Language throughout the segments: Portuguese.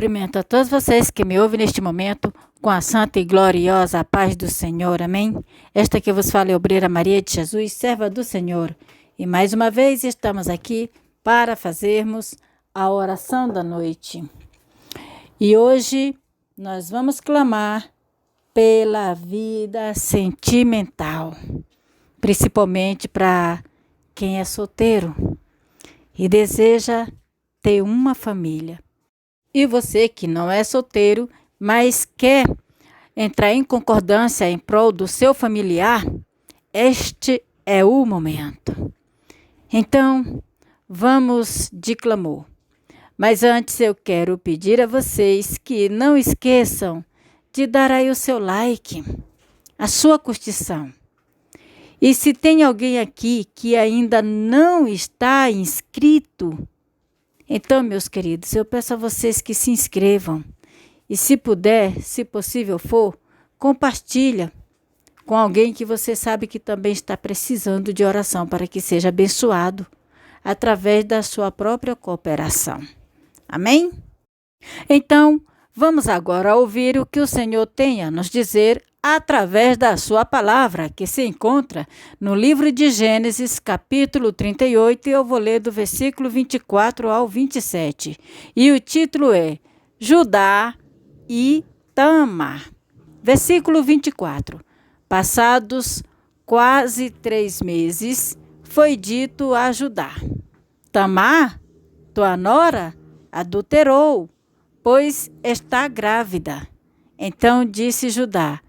cumprimento a todos vocês que me ouvem neste momento com a santa e gloriosa paz do Senhor, amém? Esta que vos fala é a obreira Maria de Jesus, serva do Senhor. E mais uma vez estamos aqui para fazermos a oração da noite. E hoje nós vamos clamar pela vida sentimental, principalmente para quem é solteiro e deseja ter uma família. E você que não é solteiro, mas quer entrar em concordância em prol do seu familiar, este é o momento. Então, vamos de clamor. Mas antes eu quero pedir a vocês que não esqueçam de dar aí o seu like, a sua curtição. E se tem alguém aqui que ainda não está inscrito, então, meus queridos, eu peço a vocês que se inscrevam. E se puder, se possível for, compartilha com alguém que você sabe que também está precisando de oração para que seja abençoado através da sua própria cooperação. Amém? Então, vamos agora ouvir o que o Senhor tem a nos dizer através da sua palavra, que se encontra no livro de Gênesis, capítulo 38, e eu vou ler do versículo 24 ao 27. E o título é Judá e Tamar. Versículo 24. Passados quase 3 meses, foi dito a Judá: Tamar, tua nora, adulterou, pois está grávida. Então disse Judá: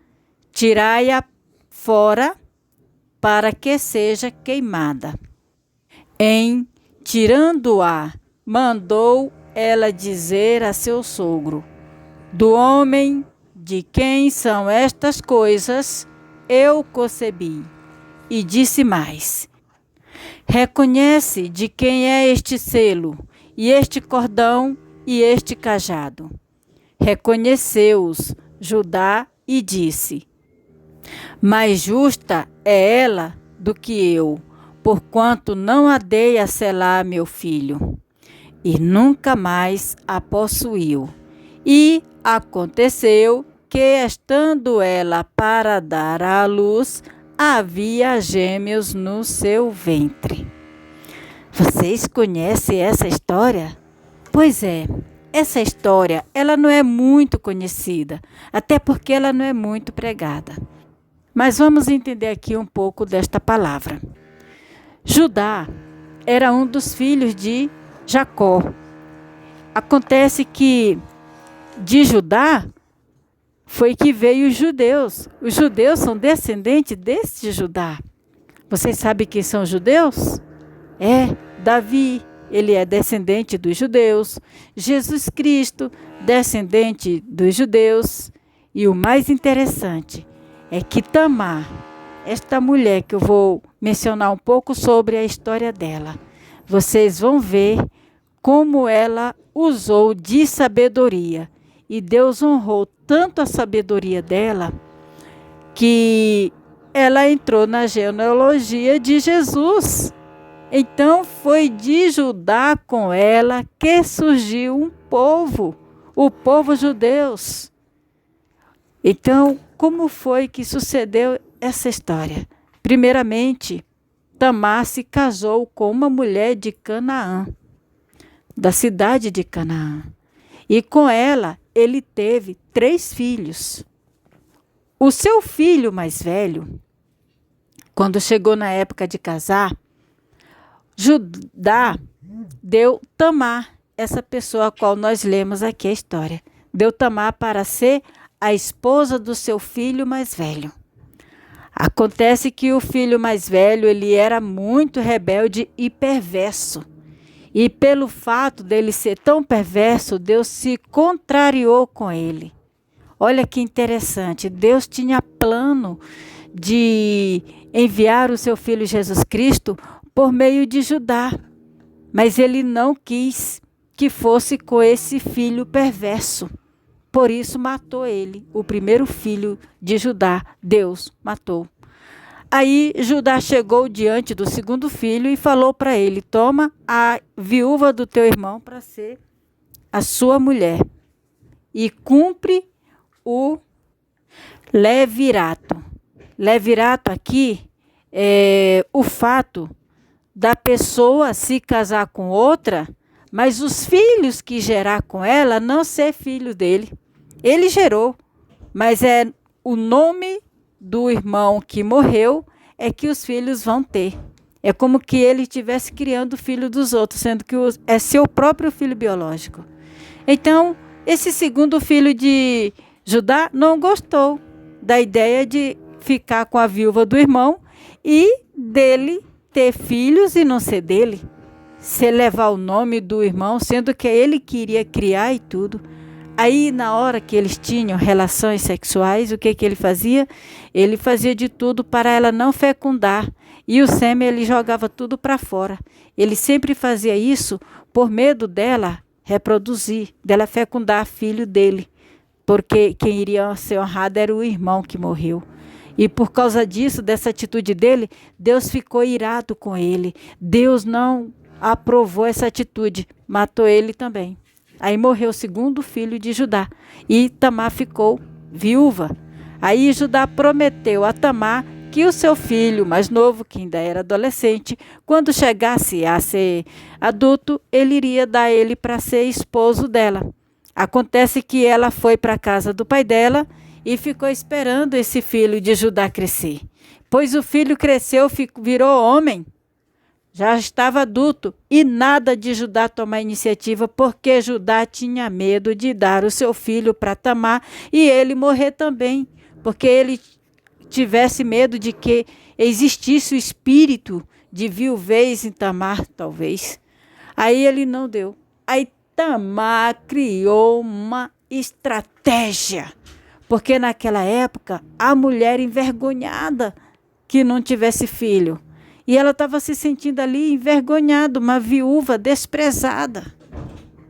tirai-a fora para que seja queimada. Em tirando-a, mandou ela dizer a seu sogro: do homem de quem são estas coisas, eu concebi. E disse mais: reconhece de quem é este selo, e este cordão, e este cajado. Reconheceu-os Judá e disse: mais justa é ela do que eu, porquanto não a dei a selar meu filho. E nunca mais a possuiu. E aconteceu que, estando ela para dar à luz, havia gêmeos no seu ventre. Vocês conhecem essa história? Pois é, essa história ela não é muito conhecida, até porque ela não é muito pregada. Mas vamos entender aqui um pouco desta palavra. Judá era um dos filhos de Jacó. Acontece que de Judá foi que veio os judeus. Os judeus são descendentes deste Judá. Vocês sabem quem são os judeus? É Davi, ele é descendente dos judeus. Jesus Cristo, descendente dos judeus. E o mais interessante é que Tamar, esta mulher que eu vou mencionar um pouco sobre a história dela, vocês vão ver como ela usou de sabedoria. E Deus honrou tanto a sabedoria dela que ela entrou na genealogia de Jesus. Então foi de Judá com ela que surgiu um povo, o povo judeus. Então, como foi que sucedeu essa história? Primeiramente, Tamar se casou com uma mulher de Canaã, da cidade de Canaã. E com ela, ele teve 3 filhos. O seu filho mais velho, quando chegou na época de casar, Judá deu Tamar, essa pessoa a qual nós lemos aqui a história. Deu Tamar para ser a esposa do seu filho mais velho. Acontece que o filho mais velho, ele era muito rebelde e perverso. E pelo fato dele ser tão perverso, Deus se contrariou com ele. Olha que interessante, Deus tinha plano de enviar o seu filho Jesus Cristo por meio de Judá. Mas ele não quis que fosse com esse filho perverso. Por isso matou ele, o primeiro filho de Judá, Deus matou. Aí Judá chegou diante do segundo filho e falou para ele: toma a viúva do teu irmão para ser a sua mulher. e cumpre o levirato. Levirato aqui é o fato da pessoa se casar com outra, mas os filhos que gerar com ela não ser filho dele. Ele gerou, mas é o nome do irmão que morreu é que os filhos vão ter. É como que ele estivesse criando o filho dos outros, sendo que é seu próprio filho biológico. Então, esse segundo filho de Judá não gostou da ideia de ficar com a viúva do irmão e dele ter filhos e não ser dele. Se levar o nome do irmão, sendo que ele queria criar e tudo. Aí, na hora que eles tinham relações sexuais, o que ele fazia? Ele fazia de tudo para ela não fecundar. E o sêmen ele jogava tudo para fora. Ele sempre fazia isso por medo dela reproduzir, dela fecundar filho dele. Porque quem iria ser honrado era o irmão que morreu. E por causa disso, dessa atitude dele, Deus ficou irado com ele. Deus não aprovou essa atitude, matou ele também. Aí morreu o segundo filho de Judá e Tamar ficou viúva. Aí Judá prometeu a Tamar que o seu filho mais novo, que ainda era adolescente, quando chegasse a ser adulto, ele iria dar ele para ser esposo dela. Acontece que ela foi para a casa do pai dela e ficou esperando esse filho de Judá crescer. Pois o filho cresceu, virou homem. Já estava adulto e nada de Judá tomar iniciativa, porque Judá tinha medo de dar o seu filho para Tamar e ele morrer também, porque ele tivesse medo de que existisse o espírito de viuvez em Tamar, talvez. Aí ele não deu. Aí Tamar criou uma estratégia, porque naquela época a mulher envergonhada que não tivesse filho, e ela estava se sentindo ali envergonhada, uma viúva desprezada.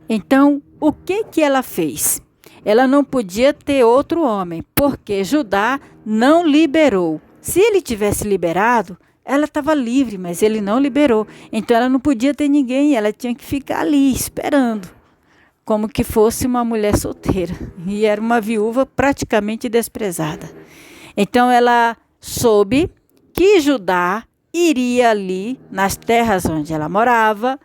Então, o que ela fez? Ela não podia ter outro homem, porque Judá não liberou. Se ele tivesse liberado, ela estava livre, mas ele não liberou. Então, ela não podia ter ninguém, ela tinha que ficar ali, esperando, como que fosse uma mulher solteira. E era uma viúva praticamente desprezada. Então, ela soube que Judá iria ali nas terras onde ela morava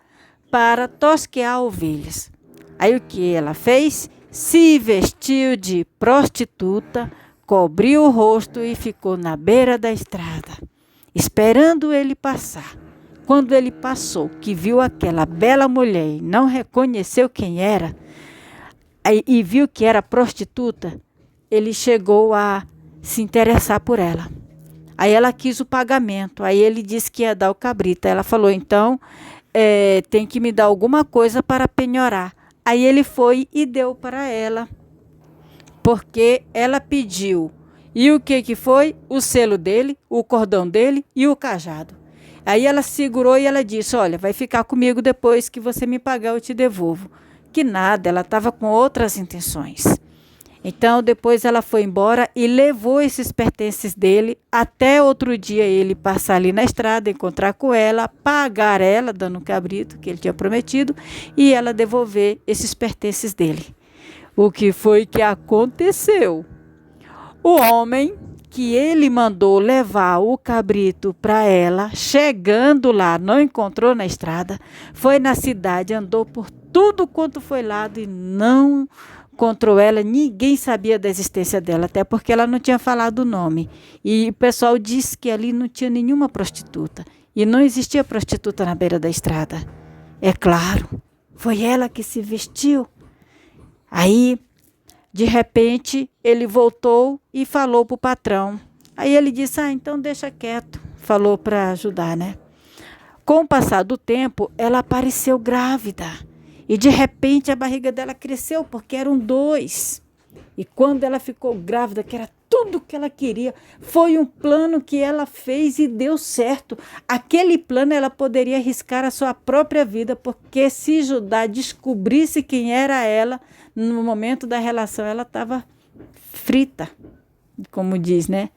para tosquear ovelhas. Aí o que ela fez? Se vestiu de prostituta, cobriu o rosto e ficou na beira da estrada, esperando ele passar. Quando ele passou, que viu aquela bela mulher e não reconheceu quem era, e viu que era prostituta, ele chegou a se interessar por ela. Aí ela quis o pagamento, aí ele disse que ia dar o cabrito. Ela falou, então, tem que me dar alguma coisa para penhorar. Aí ele foi e deu para ela, porque ela pediu. E o que foi? O selo dele, o cordão dele e o cajado. Aí ela segurou e ela disse, olha, vai ficar comigo, depois que você me pagar eu te devolvo. Que nada, ela estava com outras intenções. Então, depois ela foi embora e levou esses pertences dele até outro dia ele passar ali na estrada, encontrar com ela, pagar ela, dando um cabrito que ele tinha prometido, e ela devolver esses pertences dele. O que foi que aconteceu? O homem que ele mandou levar o cabrito para ela, chegando lá, não encontrou na estrada, foi na cidade, andou por tudo quanto foi lado e não encontrou ela, ninguém sabia da existência dela, até porque ela não tinha falado o nome. E o pessoal disse que ali não tinha nenhuma prostituta. E não existia prostituta na beira da estrada. É claro, foi ela que se vestiu. Aí, de repente, ele voltou e falou para o patrão. Aí ele disse, então deixa quieto. Falou para ajudar, né? Com o passar do tempo, ela apareceu grávida. E de repente a barriga dela cresceu, porque eram 2. E quando ela ficou grávida, que era tudo que ela queria, foi um plano que ela fez e deu certo. Aquele plano ela poderia arriscar a sua própria vida, porque se Judá descobrisse quem era ela, no momento da relação ela estava frita, como diz, né?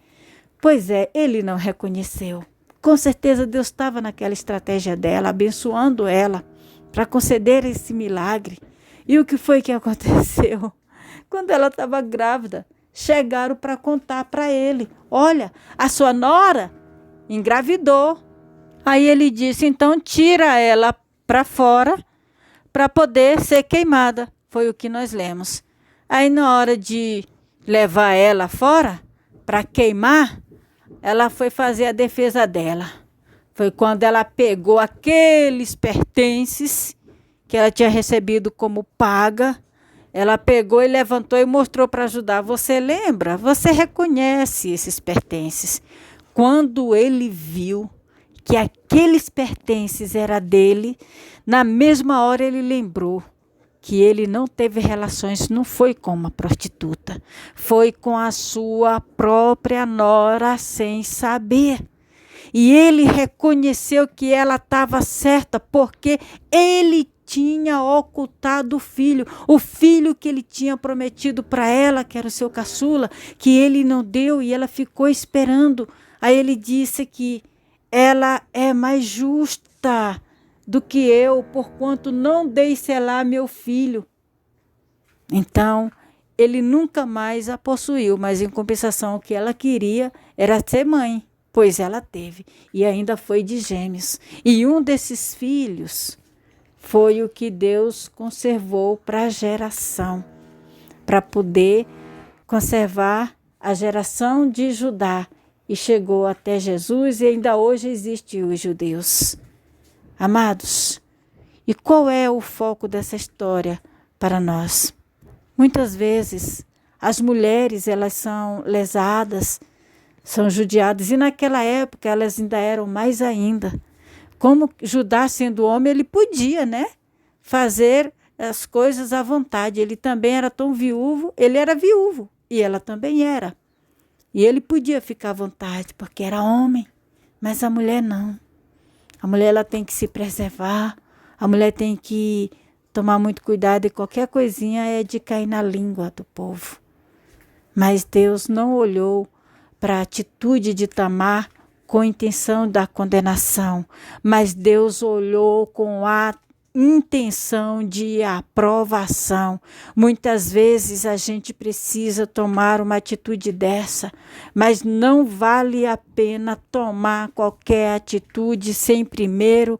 Pois é, ele não reconheceu. Com certeza Deus estava naquela estratégia dela, abençoando ela, para conceder esse milagre. E o que foi que aconteceu? quando ela estava grávida, chegaram para contar para ele: olha, a sua nora engravidou. Aí ele disse: então tira ela para fora para poder ser queimada. Foi o que nós lemos. Aí na hora de levar ela fora para queimar, ela foi fazer a defesa dela. Foi quando ela pegou aqueles pertences que ela tinha recebido como paga. Ela pegou e levantou e mostrou para ajudar. Você lembra? Você reconhece esses pertences. Quando ele viu que aqueles pertences eram dele, na mesma hora ele lembrou que ele não teve relações, não foi com uma prostituta, foi com a sua própria nora sem saber. E ele reconheceu que ela estava certa, porque ele tinha ocultado o filho que ele tinha prometido para ela, que era o seu caçula, que ele não deu e ela ficou esperando. Aí ele disse que ela é mais justa do que eu, porquanto não dei selar meu filho. Então, ele nunca mais a possuiu, mas em compensação o que ela queria era ser mãe, pois ela teve, e ainda foi de gêmeos. E um desses filhos foi o que Deus conservou para a geração, para poder conservar a geração de Judá. E chegou até Jesus e ainda hoje existe os judeus. Amados, e qual é o foco dessa história para nós? Muitas vezes as mulheres elas são lesadas, são judiadas, e naquela época elas ainda eram mais ainda. Como Judá, sendo homem, ele podia, fazer as coisas à vontade. Ele também era tão viúvo, ele era viúvo e ela também era. E ele podia ficar à vontade porque era homem, mas a mulher não. A mulher ela tem que se preservar, a mulher tem que tomar muito cuidado e qualquer coisinha é de cair na língua do povo. Mas Deus não olhou para a atitude de Tamar com intenção da condenação, mas Deus olhou com a intenção de aprovação. Muitas vezes a gente precisa tomar uma atitude dessa, mas não vale a pena tomar qualquer atitude sem primeiro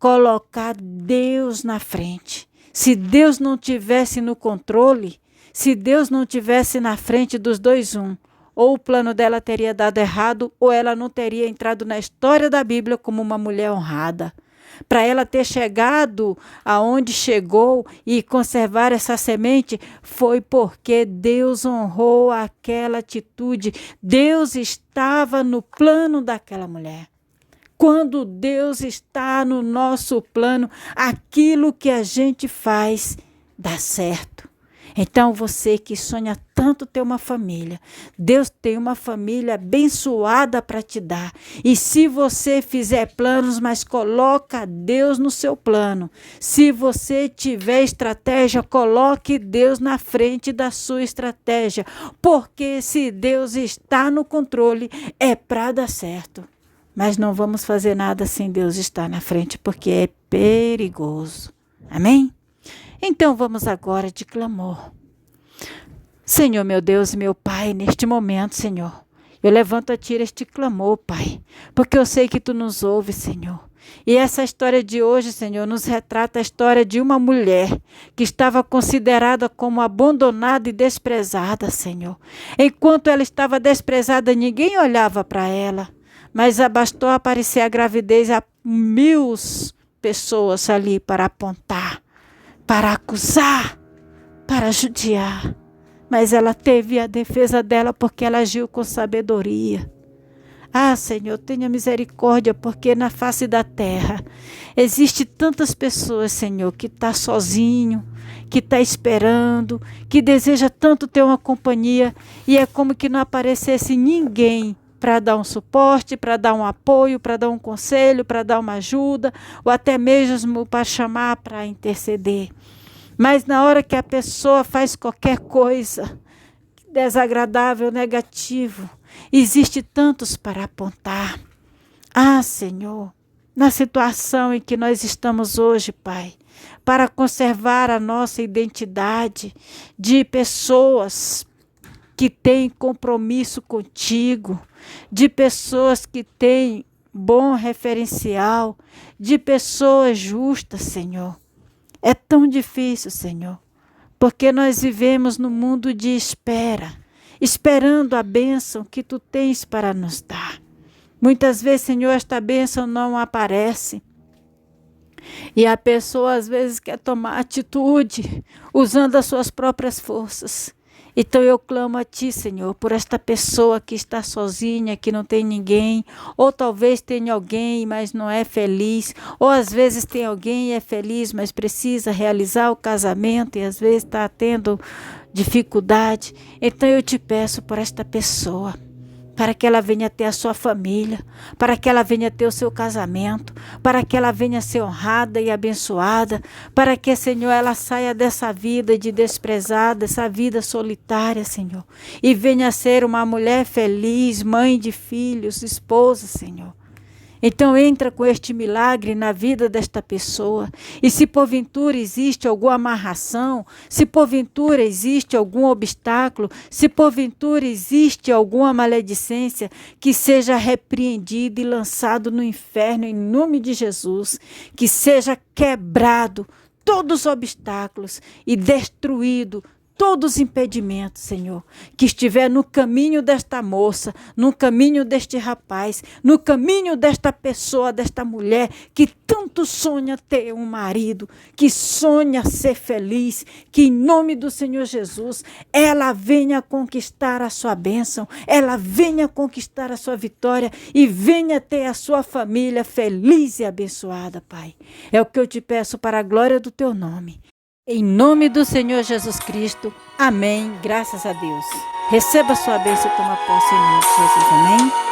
colocar Deus na frente. Se Deus não tivesse no controle, se Deus não tivesse na frente dos dois, ou o plano dela teria dado errado, ou ela não teria entrado na história da Bíblia como uma mulher honrada. Para ela ter chegado aonde chegou e conservar essa semente, foi porque Deus honrou aquela atitude. Deus estava no plano daquela mulher. Quando Deus está no nosso plano, aquilo que a gente faz dá certo. Então você que sonha tanto ter uma família, Deus tem uma família abençoada para te dar. E se você fizer planos, mas coloca Deus no seu plano. Se você tiver estratégia, coloque Deus na frente da sua estratégia. Porque se Deus está no controle, é para dar certo. Mas não vamos fazer nada sem Deus estar na frente, porque é perigoso. Amém? Então vamos agora de clamor. Senhor, meu Deus e meu Pai, neste momento, Senhor, eu levanto a Ti este clamor, Pai, porque eu sei que Tu nos ouves, Senhor. E essa história de hoje, Senhor, nos retrata a história de uma mulher que estava considerada como abandonada e desprezada, Senhor. Enquanto ela estava desprezada, ninguém olhava para ela, mas bastou aparecer a gravidez a 1000 pessoas ali para apontar, para acusar, para judiar. Mas ela teve a defesa dela porque ela agiu com sabedoria. Ah, Senhor, tenha misericórdia, porque na face da terra existe tantas pessoas, Senhor, que está sozinho, que está esperando, que deseja tanto ter uma companhia, e é como que não aparecesse ninguém para dar um suporte, para dar um apoio, para dar um conselho, para dar uma ajuda, ou até mesmo para chamar, para interceder. Mas na hora que a pessoa faz qualquer coisa desagradável, negativo, existe tantos para apontar. Ah, Senhor, na situação em que nós estamos hoje, Pai, para conservar a nossa identidade de pessoas que têm compromisso contigo, de pessoas que têm bom referencial, de pessoas justas, Senhor. É tão difícil, Senhor, porque nós vivemos no mundo de espera, esperando a bênção que Tu tens para nos dar. Muitas vezes, Senhor, esta bênção não aparece. E a pessoa às vezes quer tomar atitude usando as suas próprias forças. Então eu clamo a Ti, Senhor, por esta pessoa que está sozinha, que não tem ninguém, ou talvez tenha alguém, mas não é feliz, ou às vezes tem alguém e é feliz, mas precisa realizar o casamento e às vezes está tendo dificuldade. Então eu te peço por esta pessoa, para que ela venha ter a sua família, para que ela venha ter o seu casamento, para que ela venha ser honrada e abençoada, para que, Senhor, ela saia dessa vida de desprezada, essa vida solitária, Senhor, e venha ser uma mulher feliz, mãe de filhos, esposa, Senhor. Então entra com este milagre na vida desta pessoa. E se porventura existe alguma amarração, se porventura existe algum obstáculo, se porventura existe alguma maledicência, que seja repreendido e lançado no inferno em nome de Jesus. Que seja quebrado todos os obstáculos e destruído todos os impedimentos, Senhor, que estiver no caminho desta moça, no caminho deste rapaz, no caminho desta pessoa, desta mulher, que tanto sonha ter um marido, que sonha ser feliz, que em nome do Senhor Jesus, ela venha conquistar a sua bênção, ela venha conquistar a sua vitória e venha ter a sua família feliz e abençoada, Pai. É o que eu te peço para a glória do Teu nome. Em nome do Senhor Jesus Cristo, amém, graças a Deus. Receba sua bênção e toma posse em nome de Jesus, amém.